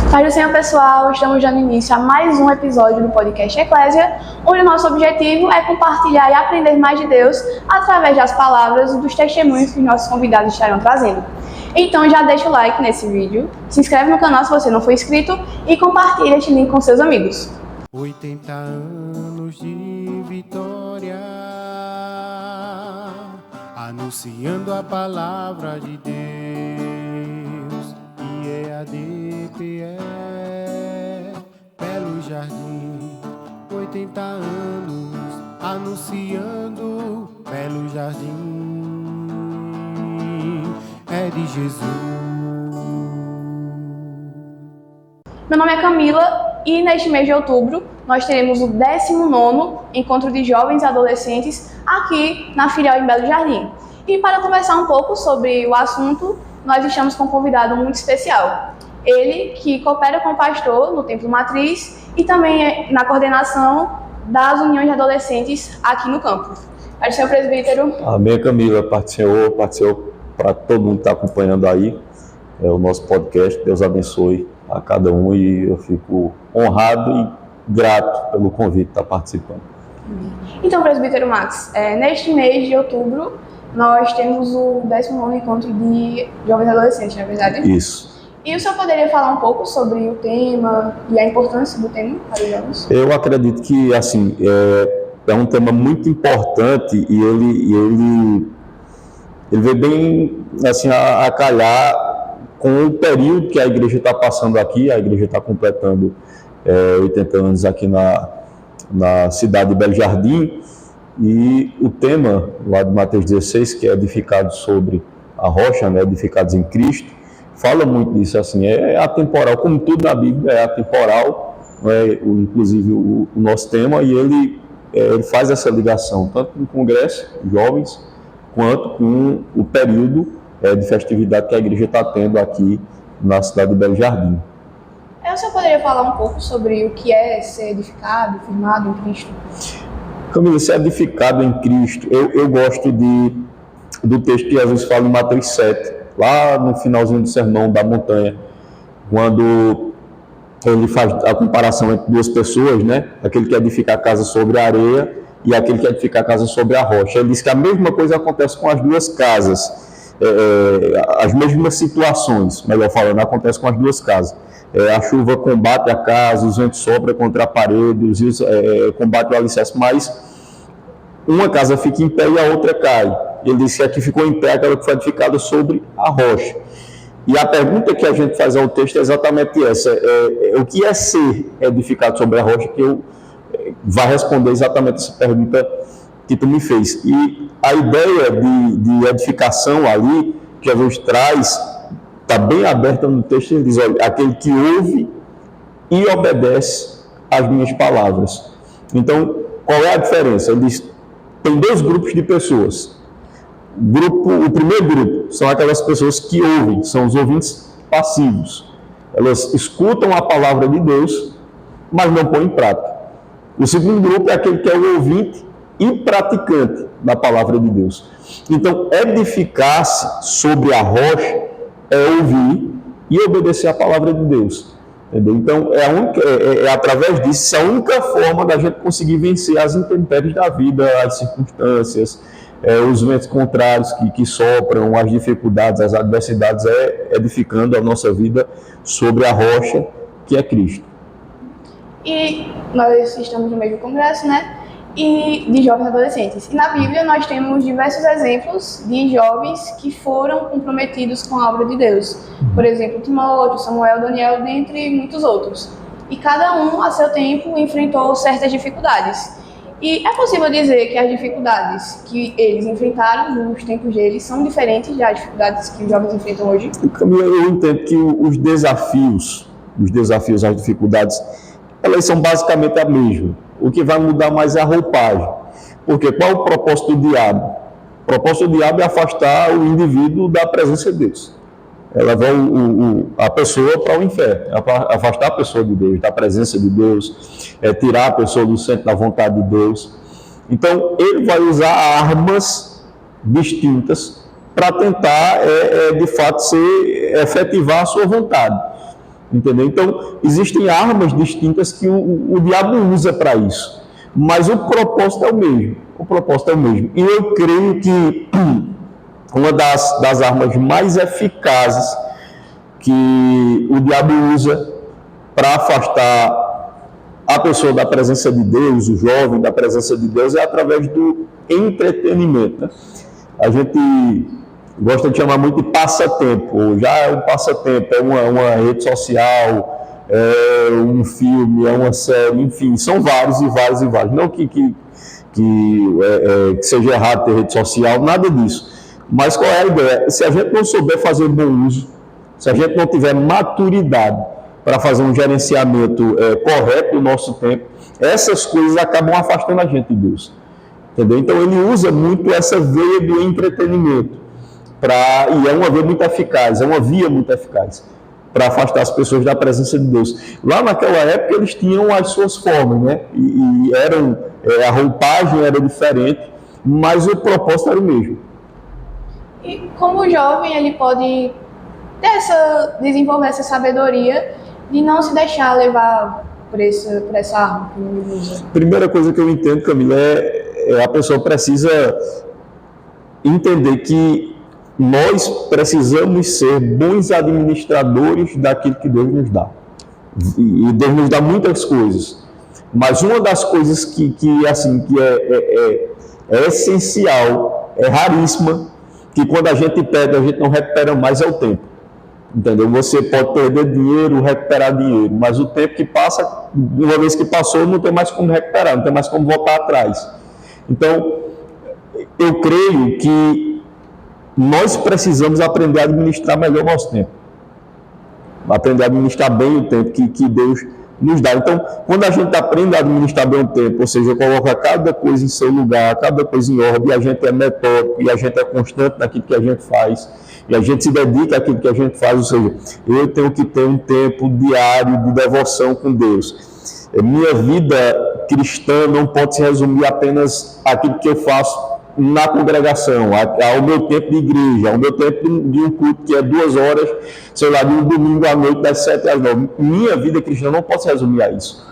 Paz do Senhor, pessoal, estamos dando início a mais um episódio do podcast Eclésia, onde o nosso objetivo é compartilhar e aprender mais de Deus através das palavras e dos testemunhos que nossos convidados estarão trazendo. Então já deixa o like nesse vídeo, se inscreve no canal se você não for inscrito e compartilha este link com seus amigos. 80 anos de vitória, anunciando a palavra de Deus, e é a DPE, Belo Jardim. 80 anos, anunciando Belo Jardim, é de Jesus. Meu nome é Camila e neste mês de outubro nós teremos o 19º Encontro de Jovens e Adolescentes aqui na filial em Belo Jardim. E para conversar um pouco sobre o assunto, nós estamos com um convidado muito especial. Ele que coopera com o pastor no Templo Matriz e também na coordenação das uniões de adolescentes aqui no campus. Paz do Senhor, presbítero. Amém, Camila. Paz do Senhor para todo mundo que está acompanhando aí o nosso podcast. Deus abençoe a cada um e eu fico honrado e grato pelo convite de estar participando. Então, presbítero Max, neste mês de outubro nós temos o 19º Encontro de Jovens e Adolescentes, não é verdade? Isso. E o senhor poderia falar um pouco sobre o tema e a importância do tema para os jovens? Eu acredito que assim, é um tema muito importante e ele vem bem assim, a calhar com o período que a igreja está passando aqui. A igreja está completando 80 anos aqui na cidade de Belo Jardim, e o tema lá de Mateus 16, que é edificado sobre a rocha, né, edificados em Cristo, fala muito disso, assim, é atemporal, como tudo na Bíblia é atemporal, inclusive o nosso tema, e ele faz essa ligação, tanto com o congresso, jovens, quanto com o período de festividade que a igreja está tendo aqui na cidade de Belo Jardim. O senhor poderia falar um pouco sobre o que é ser edificado, firmado em Cristo? Camila, ser edificado em Cristo, eu gosto do texto que Jesus fala em Mateus 7, lá no finalzinho do Sermão da Montanha, quando ele faz a comparação entre duas pessoas, né? Aquele que edifica a casa sobre a areia e aquele que edifica a casa sobre a rocha. Ele diz que a mesma coisa acontece com as duas casas. As mesmas situações, melhor falando, acontece com as duas casas. A chuva combate a casa, os ventos sopram contra a parede, os rios combatem o alicerce, mas uma casa fica em pé e a outra cai. Ele disse que a que ficou em pé é aquela que foi edificada sobre a rocha. E a pergunta que a gente faz ao texto é exatamente essa: o que é ser edificado sobre a rocha? Que eu vai responder exatamente essa pergunta que tu me fez. E a ideia de edificação ali, que Jesus traz, está bem aberta no texto. Ele diz: olha, aquele que ouve e obedece às minhas palavras. Então, qual é a diferença? Ele diz: tem dois grupos de pessoas. O primeiro grupo são aquelas pessoas que ouvem, são os ouvintes passivos. Elas escutam a palavra de Deus, mas não põem em prática. O segundo grupo é aquele que é o ouvinte e praticante da palavra de Deus. Então, edificar-se sobre a rocha é ouvir e obedecer a palavra de Deus. Entendeu? Então, através disso, é a única forma da gente conseguir vencer as intempéries da vida, as circunstâncias, os ventos contrários que sopram, as dificuldades, as adversidades, edificando a nossa vida sobre a rocha que é Cristo. E nós estamos no meio do congresso, né? E de jovens e adolescentes. E na Bíblia nós temos diversos exemplos de jovens que foram comprometidos com a obra de Deus. Por exemplo, Timóteo, Samuel, Daniel, dentre muitos outros. E cada um, a seu tempo, enfrentou certas dificuldades. E é possível dizer que as dificuldades que eles enfrentaram nos tempos deles são diferentes das dificuldades que os jovens enfrentam hoje? Eu entendo que os desafios, as dificuldades, elas são basicamente a mesma. O que vai mudar mais é a roupagem. Porque qual é o propósito do diabo? O propósito do diabo é afastar o indivíduo da presença de Deus. Ela vai a pessoa para o inferno, afastar a pessoa de Deus, da presença de Deus, tirar a pessoa do centro da vontade de Deus. Então, ele vai usar armas distintas para tentar, de fato, efetivar a sua vontade. Entendeu? Então, existem armas distintas que o diabo usa para isso. Mas o propósito é o mesmo. O propósito é o mesmo. E eu creio que uma das armas mais eficazes que o diabo usa para afastar a pessoa da presença de Deus, o jovem da presença de Deus, é através do entretenimento, né? A gente gosta de chamar muito de passatempo. Já é um passatempo, é uma rede social, é um filme, é uma série, enfim, são vários e vários e vários. Não que seja errado ter rede social, nada disso. Mas qual é a ideia? Se a gente não souber fazer bom uso, se a gente não tiver maturidade para fazer um gerenciamento correto do nosso tempo, essas coisas acabam afastando a gente de Deus. Entendeu? Então ele usa muito essa veia do entretenimento, e é uma veia muito eficaz, é uma via muito eficaz para afastar as pessoas da presença de Deus. Lá naquela época eles tinham as suas formas, né? E a roupagem era diferente, mas o propósito era o mesmo. E como o jovem, ele pode desenvolver essa sabedoria de não se deixar levar por essa arma que ele usa? Primeira coisa que eu entendo, Camila, a pessoa precisa entender que nós precisamos ser bons administradores daquilo que Deus nos dá. E Deus nos dá muitas coisas. Mas uma das coisas que é essencial, é raríssima, que quando a gente perde, a gente não recupera mais, é o tempo. Entendeu? Você pode perder dinheiro, recuperar dinheiro, mas o tempo que passa, uma vez que passou, não tem mais como recuperar, não tem mais como voltar atrás. Então, eu creio que nós precisamos aprender a administrar melhor o nosso tempo. Aprender a administrar bem o tempo que Deus nos dá. Então, quando a gente aprende a administrar bem o tempo, ou seja, coloca cada coisa em seu lugar, cada coisa em ordem, e a gente é metódico, e a gente é constante naquilo que a gente faz, e a gente se dedica àquilo que a gente faz, ou seja, eu tenho que ter um tempo diário de devoção com Deus. Minha vida cristã não pode se resumir apenas àquilo que eu faço na congregação, ao meu tempo de igreja, ao meu tempo de um culto que é 2 horas, sei lá, de um domingo à noite, das 7 às 9. Minha vida cristã não pode se resumir a isso,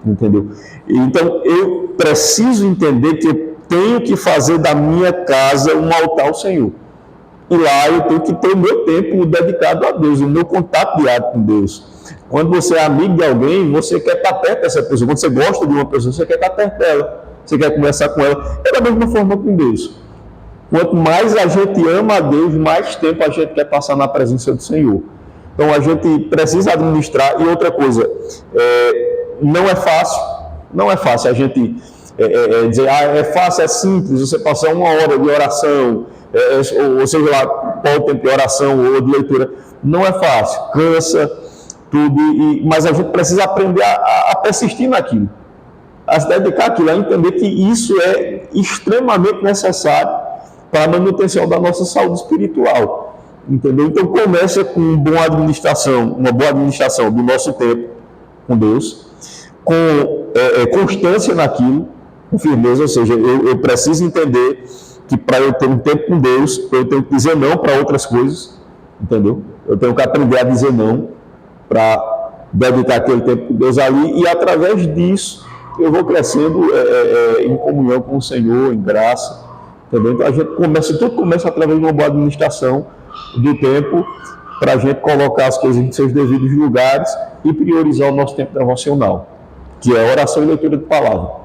entendeu? Então, eu preciso entender que eu tenho que fazer da minha casa um altar ao Senhor. E lá eu tenho que ter o meu tempo dedicado a Deus, o meu contato diário com Deus. Quando você é amigo de alguém, você quer estar perto dessa pessoa. Quando você gosta de uma pessoa, você quer estar perto dela. Você quer conversar com ela. É da mesma forma com Deus. Quanto mais a gente ama a Deus, mais tempo a gente quer passar na presença do Senhor. Então a gente precisa administrar. E outra coisa, não é fácil. Não é fácil a gente dizer, é fácil, é simples, você passar 1 hora de oração, ou seja lá, qual o tempo de oração ou de leitura. Não é fácil, cansa, tudo, mas a gente precisa aprender a persistir naquilo, a se dedicar àquilo, a entender que isso é extremamente necessário para a manutenção da nossa saúde espiritual, entendeu? Então começa com uma boa administração do nosso tempo com Deus, com constância naquilo, com firmeza, ou seja, eu preciso entender que para eu ter um tempo com Deus, eu tenho que dizer não para outras coisas, entendeu? Eu tenho que aprender a dizer não para dedicar aquele tempo com Deus ali, e através disso eu vou crescendo em comunhão com o Senhor, em graça, entendeu? Então a gente tudo começa através de uma boa administração do tempo, para a gente colocar as coisas em seus devidos lugares e priorizar o nosso tempo devocional, que é oração e leitura de palavra.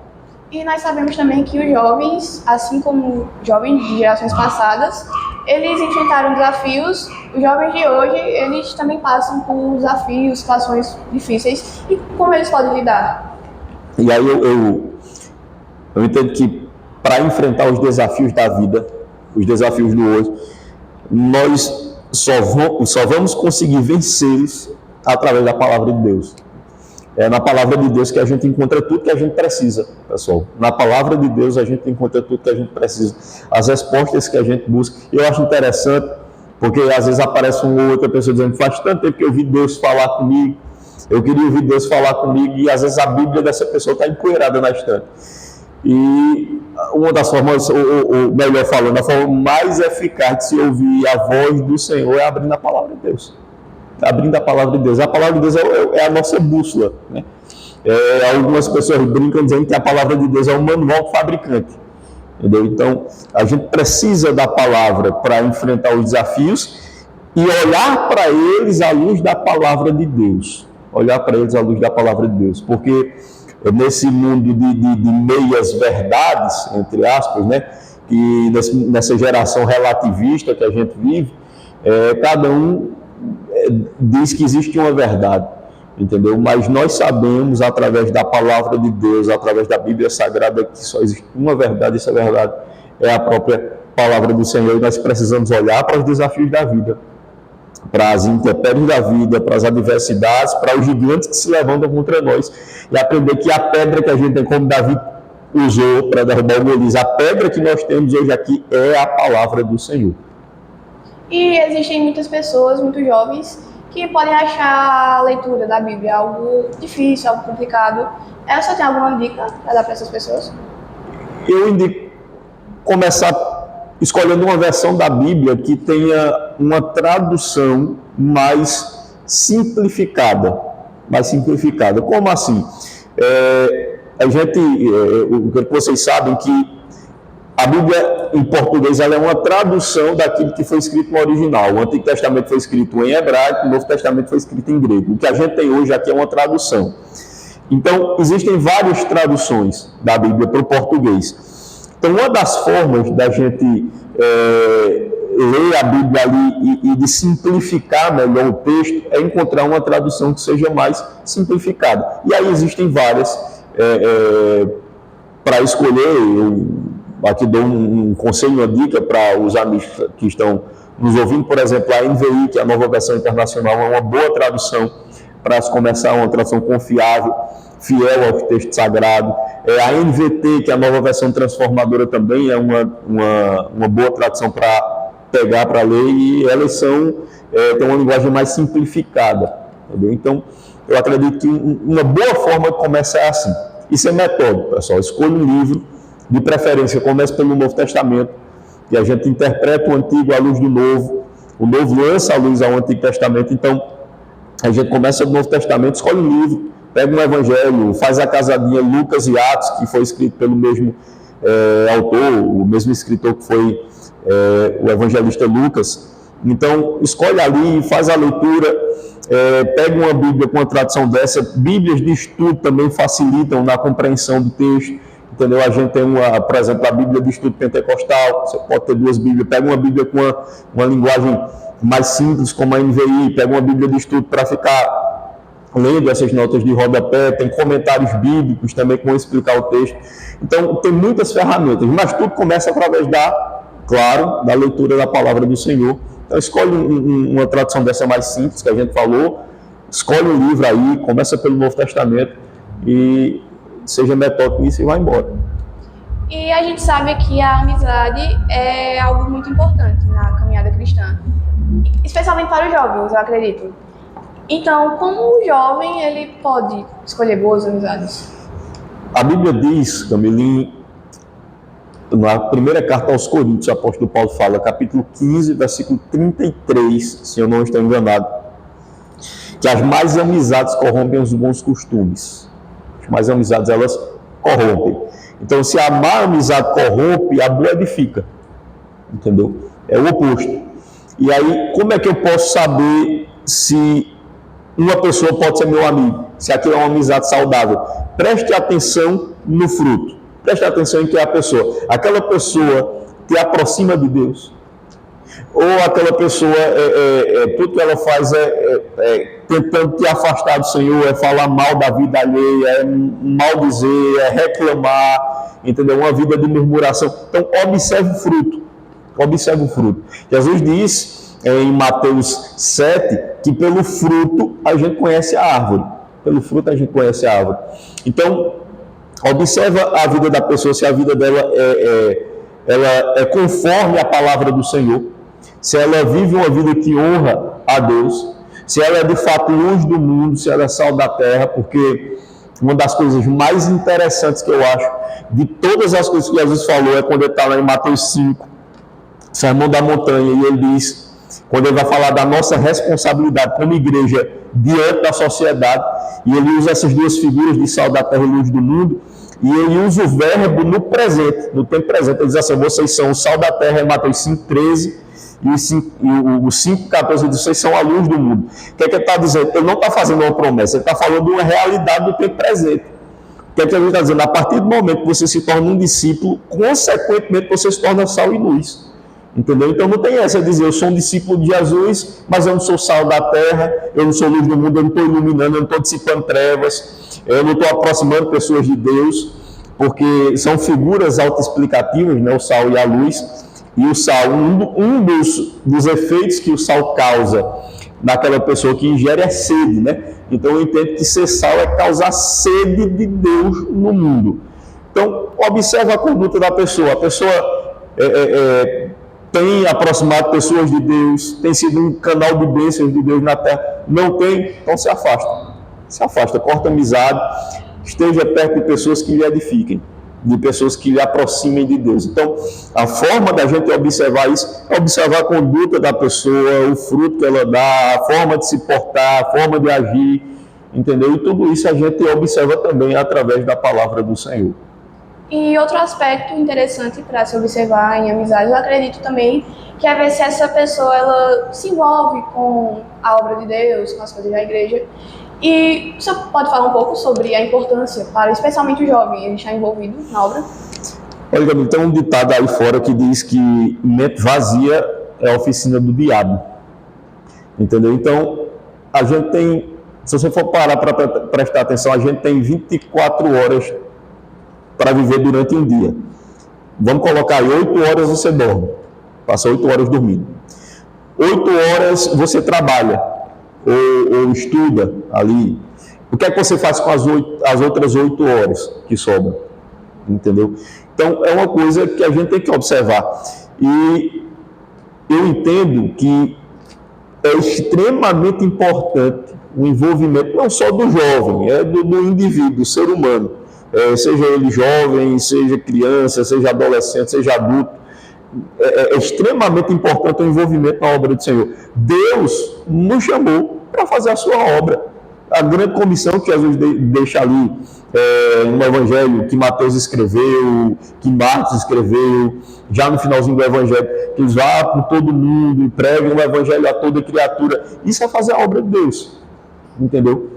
E nós sabemos também que os jovens, assim como jovens de gerações passadas, eles enfrentaram desafios. Os jovens de hoje, eles também passam por desafios, situações difíceis. E como eles podem lidar? E aí eu entendo que para enfrentar os desafios da vida, os desafios do hoje, nós só vamos conseguir vencê-los através da palavra de Deus. É na palavra de Deus que a gente encontra tudo que a gente precisa, pessoal. Na palavra de Deus a gente encontra tudo que a gente precisa, as respostas que a gente busca. Eu acho interessante, porque às vezes aparece uma ou outra pessoa dizendo, faz tanto tempo que eu ouvi Deus falar comigo, eu queria ouvir Deus falar comigo, e às vezes a Bíblia dessa pessoa está empoeirada na estante. E uma das formas, ou melhor falando, a forma mais eficaz de se ouvir a voz do Senhor é abrindo a palavra de Deus. abrindo a palavra de Deus. A palavra de Deus é a nossa bússola, né? Algumas pessoas brincam dizendo que a palavra de Deus é o manual do fabricante. Entendeu? Então, a gente precisa da palavra para enfrentar os desafios e olhar para eles à luz da palavra de Deus. Olhar para eles à luz da palavra de Deus. Porque nesse mundo de meias verdades, entre aspas, né, que nessa geração relativista que a gente vive, cada um diz que existe uma verdade, entendeu? Mas nós sabemos, através da palavra de Deus, através da Bíblia Sagrada, que só existe uma verdade, e essa verdade é a própria palavra do Senhor, e nós precisamos olhar para os desafios da vida, para as intempéries da vida, para as adversidades, para os gigantes que se levantam contra nós, e aprender que a pedra que a gente tem, como Davi usou para derrubar o Golias, a pedra que nós temos hoje aqui é a palavra do Senhor. E existem muitas pessoas, muitos jovens, que podem achar a leitura da Bíblia algo difícil, algo complicado. Você tem alguma dica para dar para essas pessoas? Eu indico começar escolhendo uma versão da Bíblia que tenha uma tradução mais simplificada. Mais simplificada. Como assim? O que vocês sabem que a Bíblia, em português, ela é uma tradução daquilo que foi escrito no original. O Antigo Testamento foi escrito em hebraico, o Novo Testamento foi escrito em grego. O que a gente tem hoje aqui é uma tradução. Então, existem várias traduções da Bíblia para o português. Então, uma das formas da gente ler a Bíblia ali e de simplificar melhor o texto é encontrar uma tradução que seja mais simplificada. E aí existem várias para escolher. Aqui dou um conselho, uma dica para os amigos que estão nos ouvindo. Por exemplo, a NVI, que é a Nova Versão Internacional, é uma boa tradução para se começar, uma tradução confiável, fiel ao texto sagrado. A NVT, que é a Nova Versão Transformadora, também é uma boa tradução para pegar, para ler, e elas têm uma linguagem mais simplificada. Entendeu? Então, eu acredito que uma boa forma de começar é assim. Isso é metódico, pessoal. Escolha um livro, de preferência, comece pelo Novo Testamento, que a gente interpreta o Antigo à luz do Novo, o Novo lança a luz ao Antigo Testamento. Então, a gente começa do Novo Testamento, escolhe um livro, pega um evangelho, faz a casadinha Lucas e Atos, que foi escrito pelo mesmo autor, o mesmo escritor que foi o evangelista Lucas. Então, escolhe ali, faz a leitura, pega uma Bíblia com uma tradução dessa. Bíblias de estudo também facilitam na compreensão do texto. Entendeu? A gente tem, por exemplo, a Bíblia de Estudo Pentecostal. Você pode ter duas Bíblias. Pega uma Bíblia com uma linguagem mais simples, como a NVI. Pega uma Bíblia de estudo para ficar lendo essas notas de rodapé. Tem comentários bíblicos também que vão explicar o texto. Então, tem muitas ferramentas, mas tudo começa através da leitura da palavra do Senhor. Então, escolhe uma tradução dessa mais simples, que a gente falou. Escolhe um livro aí, começa pelo Novo Testamento e seja metódico nisso e vai embora. E a gente sabe que a amizade é algo muito importante na caminhada cristã, especialmente para os jovens, eu acredito. Então, como o jovem ele pode escolher boas amizades? A Bíblia diz, Camilinho, na primeira carta aos Coríntios, o apóstolo Paulo fala, capítulo 15, versículo 33, se eu não estou enganado, que as más amizades corrompem os bons costumes. Mas amizades, elas corrompem. Então, se a má amizade corrompe, a boa edifica. Entendeu? É o oposto. E aí, como é que eu posso saber se uma pessoa pode ser meu amigo? Se aquilo é uma amizade saudável? Preste atenção no fruto. Preste atenção em quem é a pessoa. Aquela pessoa te aproxima de Deus. Ou aquela pessoa, tudo que ela faz tentando te afastar do Senhor, é falar mal da vida alheia, é maldizer, é reclamar, entendeu? Uma vida de murmuração. Então, observe o fruto. Observe o fruto. Jesus diz em Mateus 7 que pelo fruto a gente conhece a árvore. Pelo fruto a gente conhece a árvore. Então, observa a vida da pessoa, se a vida dela ela é conforme a palavra do Senhor, se ela vive uma vida que honra a Deus, se ela é de fato luz do mundo, se ela é sal da terra, porque uma das coisas mais interessantes que eu acho de todas as coisas que Jesus falou é quando ele está lá em Mateus 5, Sermão da Montanha, e ele diz quando ele vai falar da nossa responsabilidade como igreja diante da sociedade, e ele usa essas duas figuras de sal da terra e luz do mundo, e ele usa o verbo no presente, no tempo presente. Ele diz assim: vocês são o sal da terra, em Mateus 5,13, e o 5,14 diz: vocês são a luz do mundo. O que é que ele está dizendo? Ele não está fazendo uma promessa, ele está falando de uma realidade do tempo presente. O que é que ele está dizendo? A partir do momento que você se torna um discípulo, consequentemente você se torna sal e luz. Entendeu? Então não tem essa de dizer: eu sou um discípulo de Jesus, mas eu não sou sal da terra, eu não sou luz do mundo, eu não estou iluminando, eu não estou dissipando trevas, eu não estou aproximando pessoas de Deus, porque são figuras autoexplicativas, né? O sal e a luz. E o sal, um dos efeitos que o sal causa naquela pessoa que ingere é sede, né? Então eu entendo que ser sal é causar sede de Deus no mundo. Então observa a conduta da pessoa. A pessoa tem aproximado pessoas de Deus, tem sido um canal de bênçãos de Deus na terra. Não tem, então se afasta. Se afasta, corta amizade, esteja perto de pessoas que lhe edifiquem, de pessoas que lhe aproximem de Deus. Então, a forma da gente observar isso é observar a conduta da pessoa, o fruto que ela dá, a forma de se portar, a forma de agir, entendeu? E tudo isso a gente observa também através da palavra do Senhor. E outro aspecto interessante para se observar em amizade, eu acredito também, que é ver se essa pessoa ela se envolve com a obra de Deus, com as coisas da igreja. E você pode falar um pouco sobre a importância para, especialmente o jovem, ele estar envolvido na obra? Olha, tem um ditado aí fora que diz que mente vazia é a oficina do diabo. Entendeu? Então, a gente tem, se você for parar para prestar atenção, a gente tem 24 horas para viver durante um dia. Vamos colocar aí, 8 horas você dorme, passa 8 horas dormindo. 8 horas você trabalha, ou estuda ali. O que é que você faz com as outras 8 horas que sobram? Entendeu? Então, é uma coisa que a gente tem que observar. E eu entendo que é extremamente importante o envolvimento, não só do jovem, é do indivíduo, do ser humano. Seja ele jovem, seja criança, seja adolescente, seja adulto, é extremamente importante o envolvimento na obra do Senhor. Deus nos chamou para fazer a sua obra. A grande comissão que Jesus deixa ali no Evangelho, que Mateus escreveu, que Marcos escreveu, já no finalzinho do Evangelho, que eles vão por todo mundo e pregam o Evangelho a toda criatura. Isso é fazer a obra de Deus. Entendeu?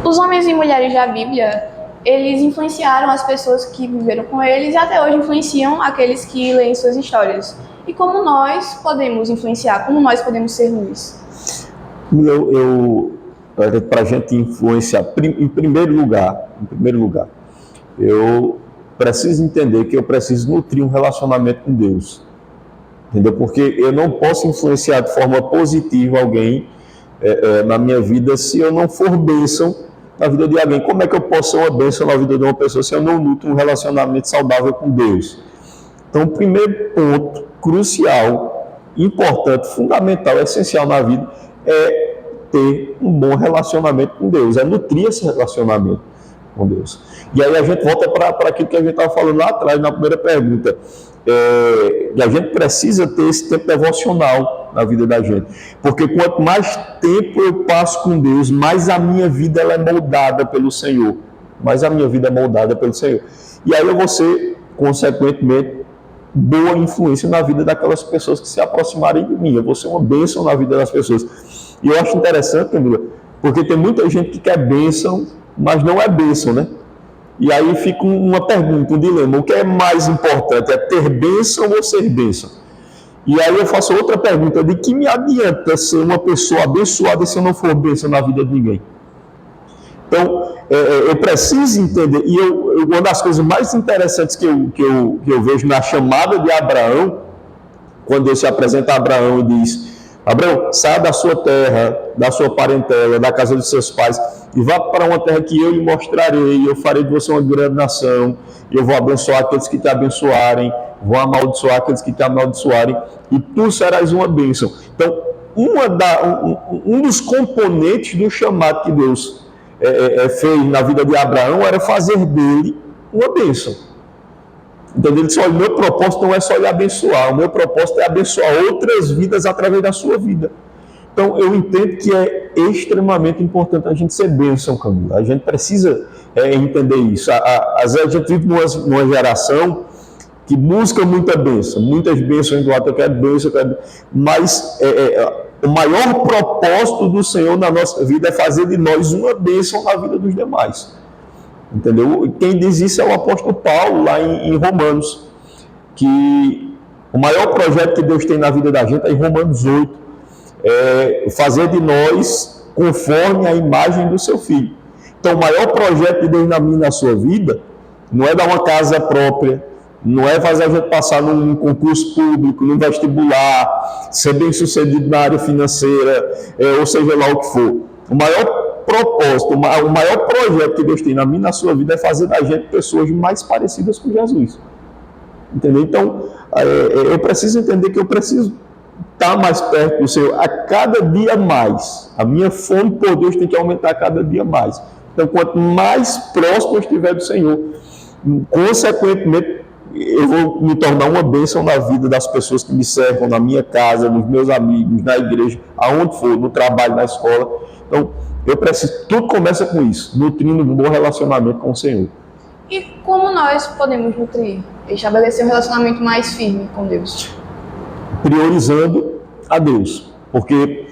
Os homens e mulheres da Bíblia, eles influenciaram as pessoas que viveram com eles e até hoje influenciam aqueles que leem suas histórias. E como nós podemos influenciar? Como nós podemos ser luz? Para a gente influenciar, em primeiro lugar, eu preciso entender que eu preciso nutrir um relacionamento com Deus. Entendeu? Porque eu não posso influenciar de forma positiva alguém na minha vida se eu não for bênção na vida de alguém. Como é que eu posso ser uma bênção na vida de uma pessoa se eu não nutro um relacionamento saudável com Deus? Então, o primeiro ponto crucial, importante, fundamental, essencial na vida é ter um bom relacionamento com Deus, é nutrir esse relacionamento com Deus. E aí a gente volta para aquilo que a gente estava falando lá atrás, na primeira pergunta. E a gente precisa ter esse tempo devocional na vida da gente, porque quanto mais tempo eu passo com Deus, mais a minha vida ela é moldada pelo Senhor, e aí eu vou ser, consequentemente, boa influência na vida daquelas pessoas que se aproximarem de mim, eu vou ser uma bênção na vida das pessoas. E eu acho interessante, Camila, porque tem muita gente que quer bênção, mas não é bênção, né? E aí fica uma pergunta, um dilema: o que é mais importante, é ter bênção ou ser bênção? E aí eu faço outra pergunta: de que me adianta ser uma pessoa abençoada se eu não for bênção na vida de ninguém? Então, eu preciso entender, e uma das coisas mais interessantes que eu vejo na chamada de Abraão, quando Deus se apresenta a Abraão e diz: Abraão, saia da sua terra, da sua parentela, da casa dos seus pais, e vá para uma terra que eu lhe mostrarei, eu farei de você uma grande nação, e eu vou abençoar aqueles que te abençoarem, vou amaldiçoar aqueles que te amaldiçoarem, e tu serás uma bênção. Então, um dos componentes do chamado que Deus fez na vida de Abraão era fazer dele uma bênção. Entendeu? Ele disse, olha, o meu propósito não é só lhe abençoar, o meu propósito é abençoar outras vidas através da sua vida. Então, eu entendo que é extremamente importante a gente ser bênção, Camila. A gente precisa entender isso. Às vezes a gente vive numa geração que busca muita bênção, muitas bênçãos do lado, eu quero bênção, mas o maior propósito do Senhor na nossa vida é fazer de nós uma bênção na vida dos demais. Entendeu? Quem diz isso é o apóstolo Paulo, lá em Romanos, que o maior projeto que Deus tem na vida da gente é em Romanos 8, fazer de nós conforme a imagem do seu Filho. Então, o maior projeto de Deus na minha e na sua vida não é dar uma casa própria, não é fazer a gente passar num concurso público, num vestibular, ser bem sucedido na área financeira, ou seja lá o que for. O maior propósito, o maior projeto que Deus tem na minha e na sua vida é fazer da gente pessoas mais parecidas com Jesus. Entendeu? Então, eu preciso entender que eu preciso estar mais perto do Senhor a cada dia mais. A minha fome por Deus tem que aumentar a cada dia mais. Então, quanto mais próximo eu estiver do Senhor, consequentemente, eu vou me tornar uma bênção na vida das pessoas que me cercam, na minha casa, nos meus amigos, na igreja, aonde for, no trabalho, na escola. Então, eu preciso, tudo começa com isso, nutrindo um bom relacionamento com o Senhor. E como nós podemos nutrir, estabelecer um relacionamento mais firme com Deus? Priorizando a Deus, porque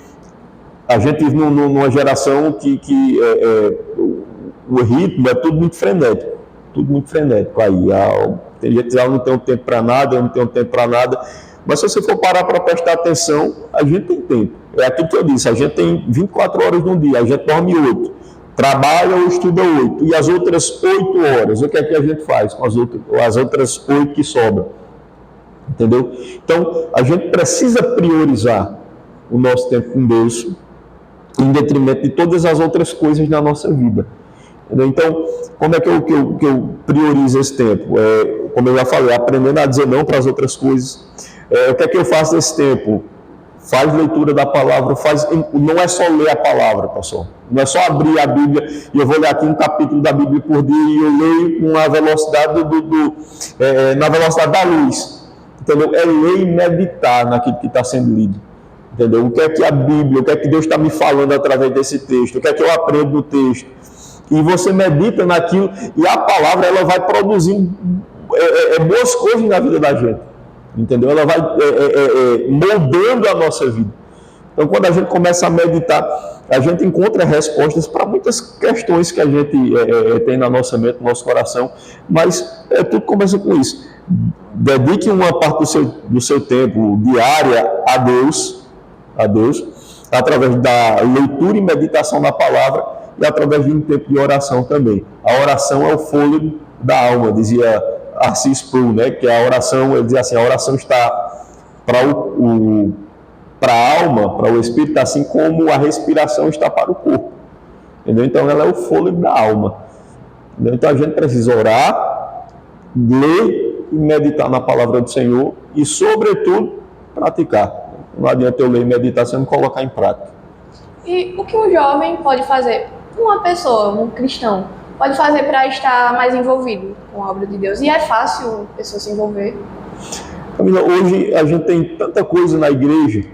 a gente vive numa geração que o ritmo é tudo muito frenético, aí tem gente que diz, eu não tenho tempo para nada, mas se você for parar para prestar atenção, a gente tem tempo, é aquilo que eu disse, a gente tem 24 horas no dia, a gente dorme 8, trabalha ou estuda 8, e as outras 8 horas, o que é que a gente faz com as outras 8 que sobram? Entendeu? Então, a gente precisa priorizar o nosso tempo com Deus em detrimento de todas as outras coisas na nossa vida. Entendeu? Então, como é que eu priorizo esse tempo? Como eu já falei, aprendendo a dizer não para as outras coisas. O que é que eu faço nesse tempo? Faz leitura da palavra, não é só ler a palavra, pessoal. Não é só abrir a Bíblia e eu vou ler aqui um capítulo da Bíblia por dia e eu leio com a velocidade na velocidade da luz. Entendeu? É ler e meditar naquilo que está sendo lido. Entendeu? O que é que a Bíblia, o que é que Deus está me falando através desse texto, o que é que eu aprendo no texto. E você medita naquilo e a palavra ela vai produzindo boas coisas na vida da gente. Entendeu? Ela vai moldando a nossa vida. Então, quando a gente começa a meditar, a gente encontra respostas para muitas questões que a gente tem na nossa mente, no nosso coração, mas tudo começa com isso. Dedique uma parte do seu tempo diária a Deus, através da leitura e meditação da palavra e através de um tempo de oração também. A oração é o fôlego da alma, dizia Arcis Sproul, né? Que a oração, ele dizia assim, a oração está para a alma, para o espírito, assim como a respiração está para o corpo. Entendeu? Então ela é o fôlego da alma. Entendeu? Então a gente precisa orar, ler e meditar na palavra do Senhor e, sobretudo, praticar. Não adianta eu ler e meditar sem colocar em prática. E o que um jovem pode fazer? Uma pessoa, um cristão, pode fazer para estar mais envolvido com a obra de Deus? E é fácil a pessoa se envolver? Camila, hoje a gente tem tanta coisa na igreja,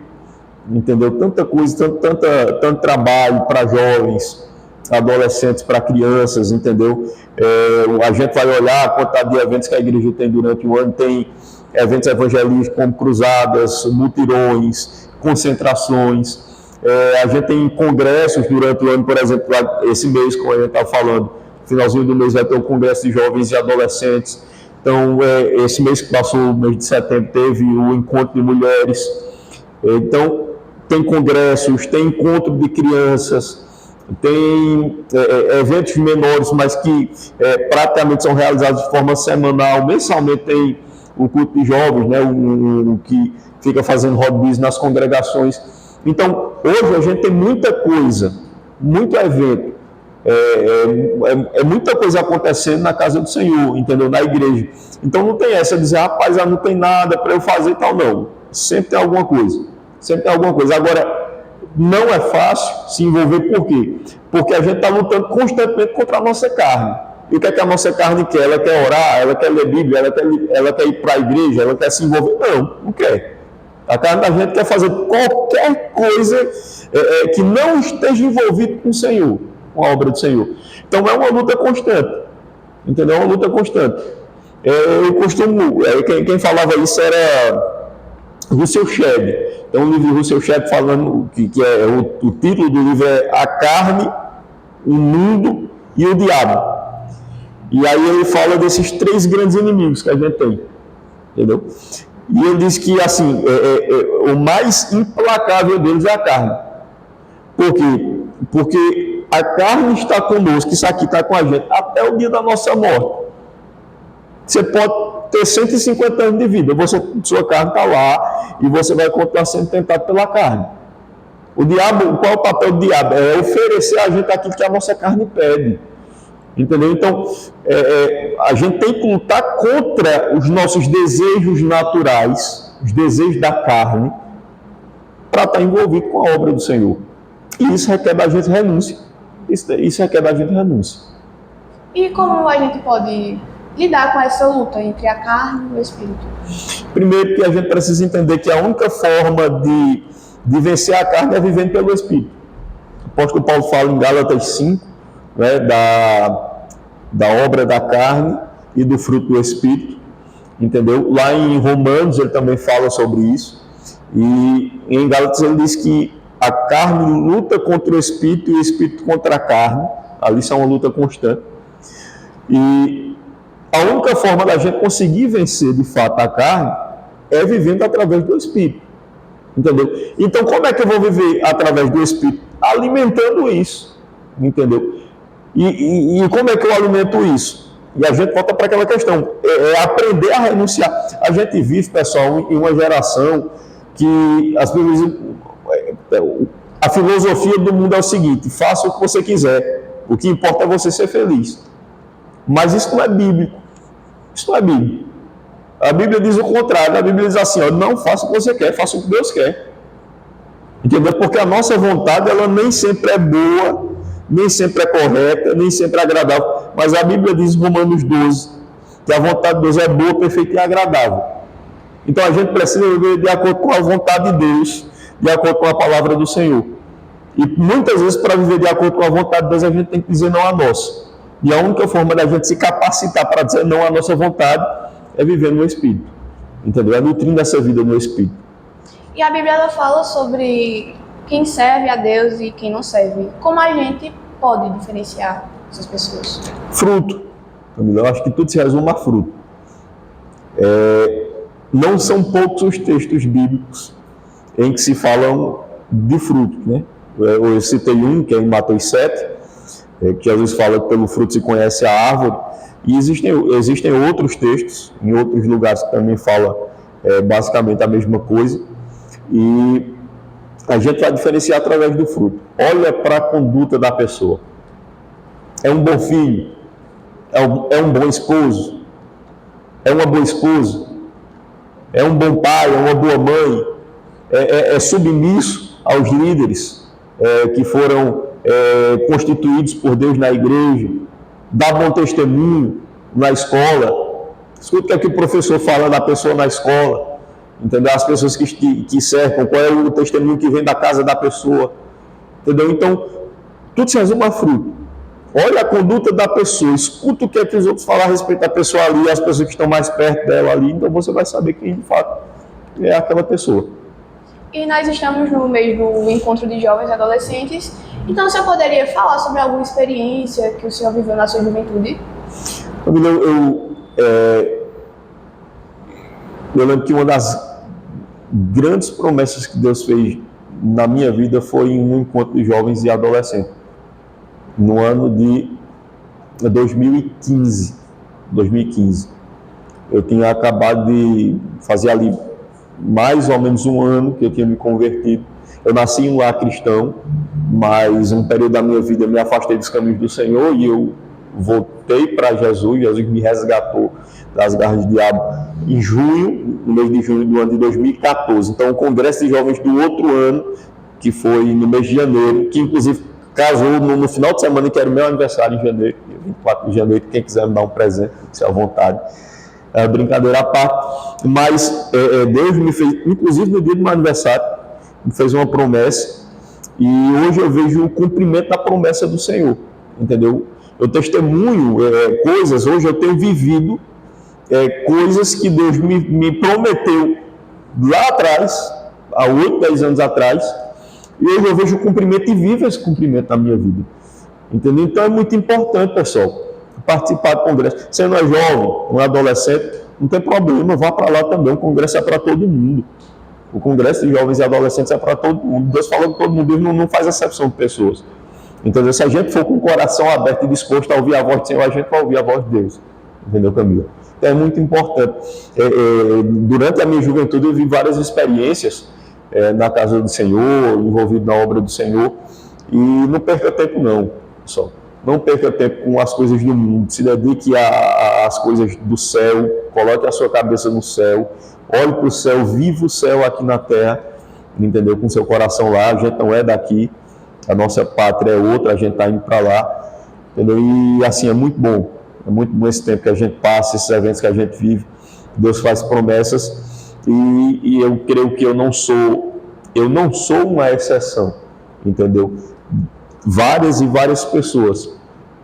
entendeu? Tanta coisa, tanto trabalho para jovens, adolescentes, para crianças, entendeu? A gente vai olhar a quantidade de eventos que a igreja tem durante o ano, tem eventos evangelísticos como cruzadas, mutirões, concentrações, a gente tem congressos durante o ano, por exemplo, esse mês, como a gente está falando, finalzinho do mês vai ter um congresso de jovens e adolescentes. Então, esse mês que passou, o mês de setembro, teve o encontro de mulheres. Então, tem congressos, tem encontro de crianças, tem eventos menores, mas que praticamente são realizados de forma semanal. Mensalmente tem o culto de jovens, né, que fica fazendo rodízios nas congregações. Então, hoje a gente tem muita coisa, muito evento, muita coisa acontecendo na casa do Senhor, entendeu? Na igreja. Então não tem essa de dizer, rapaz, não tem nada para eu fazer e tal, não. Sempre tem alguma coisa. Agora, não é fácil se envolver, por quê? Porque a gente está lutando constantemente contra a nossa carne. E o que é que a nossa carne quer? Ela quer orar, ela quer ler Bíblia, ela quer ir para a igreja, ela quer se envolver? Não quer. A carne da gente quer fazer qualquer coisa que não esteja envolvido com o Senhor, com a obra do Senhor. Então é uma luta constante. Entendeu? É uma luta constante. Eu costumo... Quem falava isso era Russell Shedd. Tem um livro de Russell Shedd falando que o título do livro é A Carne, o Mundo e o Diabo. E aí ele fala desses 3 grandes inimigos que a gente tem. Entendeu? E ele diz que assim, o mais implacável deles é a carne. Por quê? Porque a carne está conosco, isso aqui está com a gente até o dia da nossa morte. Você pode ter 150 anos de vida, sua carne está lá e você vai continuar sendo tentado pela carne. O diabo, qual é o papel do diabo? É oferecer a gente aquilo que a nossa carne pede. Entendeu? Então, a gente tem que lutar contra os nossos desejos naturais, os desejos da carne, para estar envolvido com a obra do Senhor. E isso requer da gente renúncia. Isso requer da gente renúncia. E como a gente pode lidar com essa luta entre a carne e o espírito? Primeiro que a gente precisa entender que a única forma de vencer a carne é vivendo pelo espírito. O apóstolo Paulo fala em Gálatas 5, né, da obra da carne e do fruto do espírito, entendeu? Lá em Romanos ele também fala sobre isso, e em Gálatas ele diz que a carne luta contra o espírito e o espírito contra a carne. Ali isso é uma luta constante, e a única forma da gente conseguir vencer de fato a carne é vivendo através do espírito, entendeu? Então como é que eu vou viver através do espírito? Alimentando isso, entendeu? E como é que eu alimento isso? E a gente volta para aquela questão, aprender a renunciar. A gente vive, pessoal, em uma geração que as pessoas, a filosofia do mundo é o seguinte: faça o que você quiser, o que importa é você ser feliz. Mas isso não é bíblico. Isso não é bíblico. A Bíblia diz o contrário. A Bíblia diz assim: não faça o que você quer, faça o que Deus quer. Entendeu? Porque a nossa vontade, ela nem sempre é boa, nem sempre é correta, nem sempre é agradável. Mas a Bíblia diz em Romanos 12 que a vontade de Deus é boa, perfeita e agradável. Então a gente precisa viver de acordo com a vontade de Deus, de acordo com a palavra do Senhor. E muitas vezes, para viver de acordo com a vontade de Deus, a gente tem que dizer não à nossa. E a única forma da gente se capacitar para dizer não à nossa vontade é viver no Espírito. Entendeu? É nutrindo essa vida no Espírito. E a Bíblia ela fala sobre quem serve a Deus e quem não serve. Como a gente pode diferenciar essas pessoas? Fruto. Eu acho que tudo se resume a fruto. Não são poucos os textos bíblicos em que se falam de fruto, né? Eu citei um, que é em Mateus 7, que Jesus fala que pelo fruto se conhece a árvore. E existem outros textos, em outros lugares, que também falam basicamente a mesma coisa. E a gente vai diferenciar através do fruto. Olha para a conduta da pessoa. É um bom filho? É um bom esposo? É uma boa esposa? É um bom pai? É uma boa mãe? É submisso aos líderes que foram constituídos por Deus na igreja? Dá bom testemunho na escola? Escuta o que o professor fala da pessoa na escola. Entendeu? As pessoas que cercam, qual é o testemunho que vem da casa da pessoa. Entendeu? Então, tudo se resume a fruto. Olha a conduta da pessoa, escuta o que é que os outros falam a respeito da pessoa ali, as pessoas que estão mais perto dela ali, então você vai saber quem de fato é aquela pessoa. E nós estamos no meio do encontro de jovens e adolescentes, então o senhor poderia falar sobre alguma experiência que o senhor viveu na sua juventude? Eu lembro que uma das grandes promessas que Deus fez na minha vida foi em um encontro de jovens e adolescentes, no ano de 2015. Eu tinha acabado de fazer ali mais ou menos um ano que eu tinha me convertido. Eu nasci em um lar cristão, mas um período da minha vida eu me afastei dos caminhos do Senhor e eu voltei para Jesus. Jesus me resgatou das garras do diabo em junho, no mês de junho do ano de 2014. Então, o congresso de jovens do outro ano, que foi no mês de janeiro, que inclusive casou no final de semana, que era o meu aniversário em janeiro, 24 de janeiro, quem quiser me dar um presente, se à vontade. Brincadeira à parte, mas Deus me fez, inclusive no dia do meu aniversário, me fez uma promessa, e hoje eu vejo o cumprimento da promessa do Senhor, entendeu? Eu testemunho coisas, hoje eu tenho vivido coisas que Deus me prometeu lá atrás, há 8, 10 anos atrás, e hoje eu vejo o cumprimento e vivo esse cumprimento na minha vida, entendeu? Então é muito importante, pessoal, participar do congresso. Você não é jovem, não é adolescente, não tem problema, vá para lá também. O congresso é para todo mundo. O congresso de jovens e adolescentes é para todo mundo. Deus falou que todo mundo, Deus não faz exceção de pessoas. Então, se a gente for com o coração aberto e disposto a ouvir a voz do Senhor, a gente vai ouvir a voz de Deus. Entendeu, Camila? Então, é muito importante. Durante a minha juventude, eu vi várias experiências na casa do Senhor, envolvido na obra do Senhor. E não perca tempo, não, pessoal. Não perca tempo com as coisas do mundo, se dedique às coisas do céu, coloque a sua cabeça no céu, olhe para o céu, viva o céu aqui na terra, entendeu? Com seu coração lá, a gente não é daqui, a nossa pátria é outra, a gente está indo para lá, entendeu? E assim, é muito bom esse tempo que a gente passa, esses eventos que a gente vive, Deus faz promessas, e eu creio que eu não sou uma exceção, entendeu? Várias e várias pessoas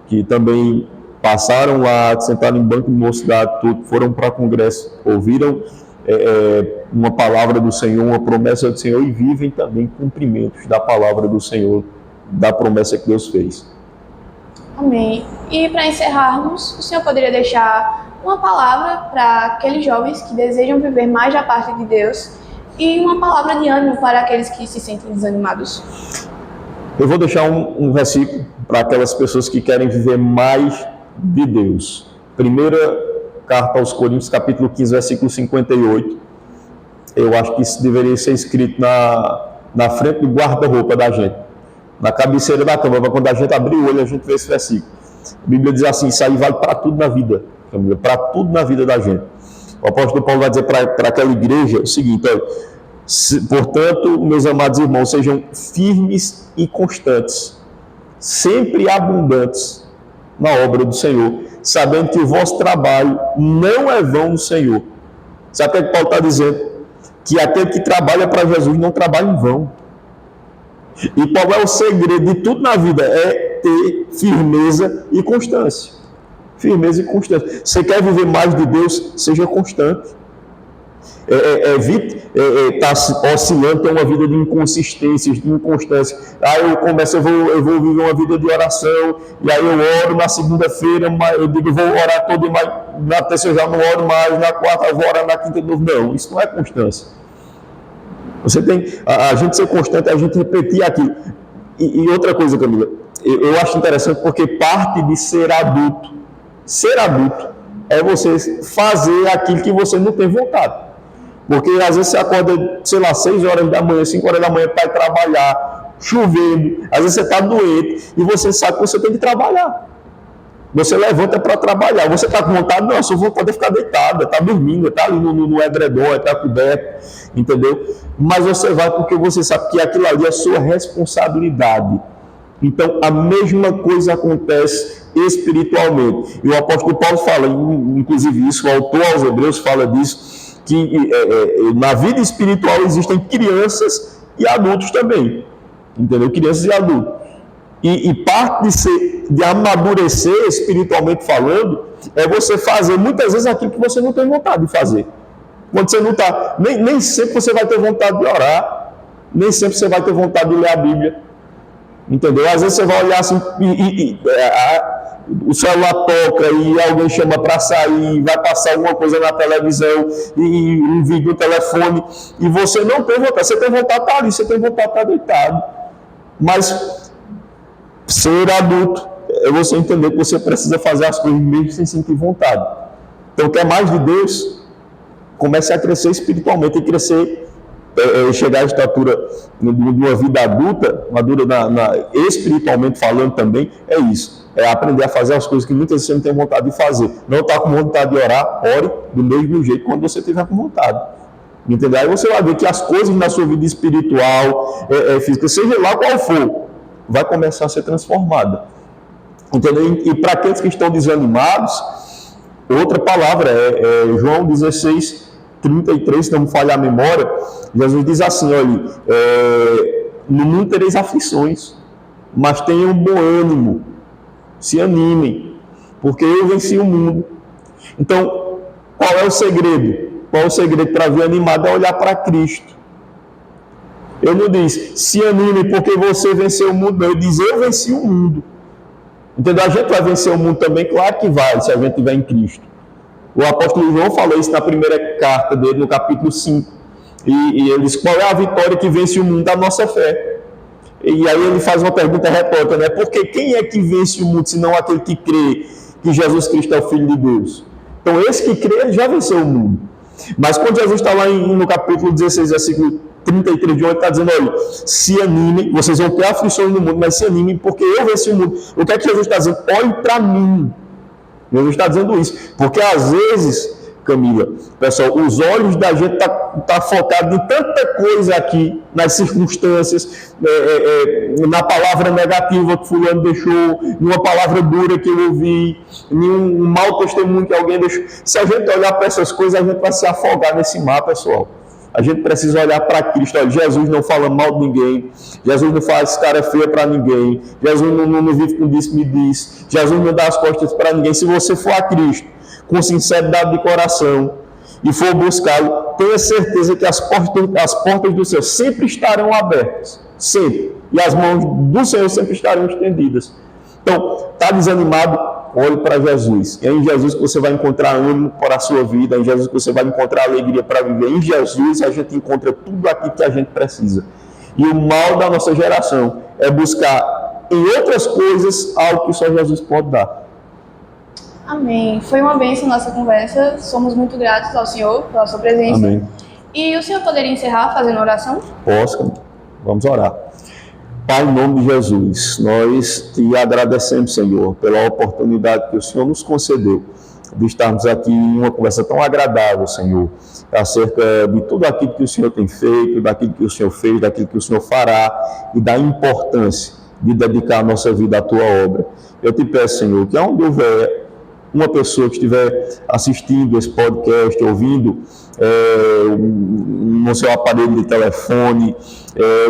que também passaram lá, sentaram em banco de mocidade, tudo, foram para congresso, ouviram uma palavra do Senhor, uma promessa do Senhor, e vivem também cumprimentos da palavra do Senhor, da promessa que Deus fez. Amém. E para encerrarmos, o Senhor poderia deixar uma palavra para aqueles jovens que desejam viver mais da parte de Deus e uma palavra de ânimo para aqueles que se sentem desanimados? Eu vou deixar um versículo para aquelas pessoas que querem viver mais de Deus. Primeira carta aos Coríntios, capítulo 15, versículo 58. Eu acho que isso deveria ser escrito na frente do guarda-roupa da gente, na cabeceira da cama, para quando a gente abrir o olho, a gente vê esse versículo. A Bíblia diz assim, isso aí vale para tudo na vida, para tudo na vida da gente. O apóstolo Paulo vai dizer para aquela igreja o seguinte, portanto, meus amados irmãos, sejam firmes e constantes, sempre abundantes na obra do Senhor, sabendo que o vosso trabalho não é vão no Senhor. Sabe o que Paulo está dizendo? Que aquele que trabalha para Jesus não trabalha em vão. E qual é o segredo de tudo na vida? É ter firmeza e constância. Firmeza e constância. Você quer viver mais de Deus? Seja constante. Evite estar oscilando, ter uma vida de inconsistências, de inconstância. Aí eu vou viver uma vida de oração, e aí eu oro na segunda-feira, eu digo, vou orar todo, mas na terça eu já não oro mais, na quarta eu vou orar, na quinta de novo. Não, isso não é constância. Você tem a gente ser constante, a gente repetir aquilo. E outra coisa, Camila, eu acho interessante porque parte de ser adulto é você fazer aquilo que você não tem vontade. Porque às vezes você acorda, 6 horas da manhã, 5 horas da manhã para ir trabalhar, chovendo, às vezes você está doente e você sabe que você tem que trabalhar. Você levanta para trabalhar, você está com vontade, não, eu só vou poder ficar deitada, está dormindo, está ali no edredom, está coberto, entendeu? Mas você vai porque você sabe que aquilo ali é sua responsabilidade. Então a mesma coisa acontece espiritualmente. E o apóstolo Paulo fala, inclusive isso, o autor aos Hebreus fala disso, que na vida espiritual existem crianças e adultos também, entendeu? Crianças e adultos. E parte de amadurecer espiritualmente falando é você fazer muitas vezes aquilo que você não tem vontade de fazer. Quando você não está, nem sempre você vai ter vontade de orar, nem sempre você vai ter vontade de ler a Bíblia, entendeu? Às vezes você vai olhar assim o celular toca e alguém chama para sair, vai passar alguma coisa na televisão e um vídeo no telefone e você não tem vontade, você tem vontade de estar ali, você tem vontade de estar deitado, mas ser adulto é você entender que você precisa fazer as coisas mesmo sem sentir vontade. Então, quer mais de Deus? Comece a crescer espiritualmente e crescer, chegar à estatura de uma vida adulta, madura espiritualmente falando também, é isso. É aprender a fazer as coisas que muitas vezes você não tem vontade de fazer. Não está com vontade de orar, ore do mesmo jeito quando você estiver com vontade. Entendeu? Aí você vai ver que as coisas na sua vida espiritual, física, seja lá qual for, vai começar a ser transformada. Entendeu? E para aqueles que estão desanimados, outra palavra é João 16, 33, se não me falhar a memória, Jesus diz assim, olha, no mundo tereis aflições, mas tenham bom ânimo, se animem, porque eu venci o mundo. Então, qual é o segredo? Qual é o segredo para vir animado? É olhar para Cristo. Eu não disse, se anime porque você venceu o mundo, não. Eu disse, eu venci o mundo. Entendeu? A gente vai vencer o mundo também? Claro que vai, se a gente estiver em Cristo. O apóstolo João falou isso na primeira carta dele, no capítulo 5. E ele diz, qual é a vitória que vence o mundo? A nossa fé. E aí ele faz uma pergunta retórica, né? Porque quem é que vence o mundo, senão aquele que crê que Jesus Cristo é o Filho de Deus? Então esse que crê, ele já venceu o mundo. Mas quando Jesus está lá no capítulo 16, versículo 33 de 8, está dizendo, olha, se animem, vocês vão ter aflições no mundo, mas se animem porque eu venci o mundo. O que é que Jesus está dizendo? Olhe para mim. Jesus está dizendo isso, porque às vezes, Camila, pessoal, os olhos da gente tá focado em tanta coisa aqui, nas circunstâncias, na palavra negativa que fulano deixou, numa palavra dura que eu ouvi, em um mau testemunho que alguém deixou. Se a gente olhar para essas coisas, a gente vai se afogar nesse mar, pessoal. A gente precisa olhar para Cristo. Olha, Jesus não fala mal de ninguém. Jesus não faz cara feia para ninguém. Jesus não vive com disse-me-diz. Jesus não dá as costas para ninguém. Se você for a Cristo com sinceridade de coração e for buscá-lo, tenha certeza que as portas do céu sempre estarão abertas. Sempre. E as mãos do Senhor sempre estarão estendidas. Então, está desanimado? Olhe para Jesus. É em Jesus que você vai encontrar ânimo para a sua vida. É em Jesus que você vai encontrar alegria para viver. Em Jesus a gente encontra tudo aquilo que a gente precisa. E o mal da nossa geração é buscar em outras coisas algo que só Jesus pode dar. Amém. Foi uma bênção nossa conversa. Somos muito gratos ao Senhor pela sua presença. Amém. E o Senhor poderia encerrar fazendo oração? Posso. Vamos orar. Pai, em nome de Jesus, nós te agradecemos, Senhor, pela oportunidade que o Senhor nos concedeu de estarmos aqui em uma conversa tão agradável, Senhor, acerca de tudo aquilo que o Senhor tem feito, daquilo que o Senhor fez, daquilo que o Senhor fará e da importância de dedicar a nossa vida à Tua obra. Eu te peço, Senhor, que onde houver uma pessoa que estiver assistindo esse podcast, ouvindo no seu aparelho de telefone,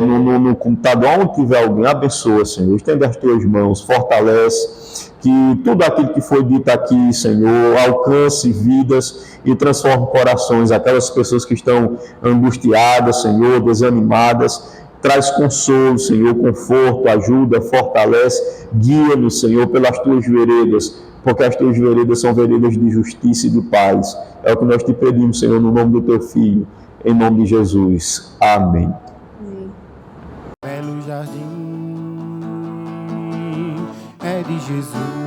no computador, onde tiver alguém, abençoa, Senhor, estende as tuas mãos, fortalece, que tudo aquilo que foi dito aqui, Senhor, alcance vidas e transforme corações, aquelas pessoas que estão angustiadas, Senhor, desanimadas, traz consolo, Senhor, conforto, ajuda, fortalece, guia-nos, Senhor, pelas tuas veredas, porque as tuas veredas são veredas de justiça e de paz. É o que nós te pedimos, Senhor, no nome do teu Filho, em nome de Jesus. Amém. Belo jardim é de Jesus.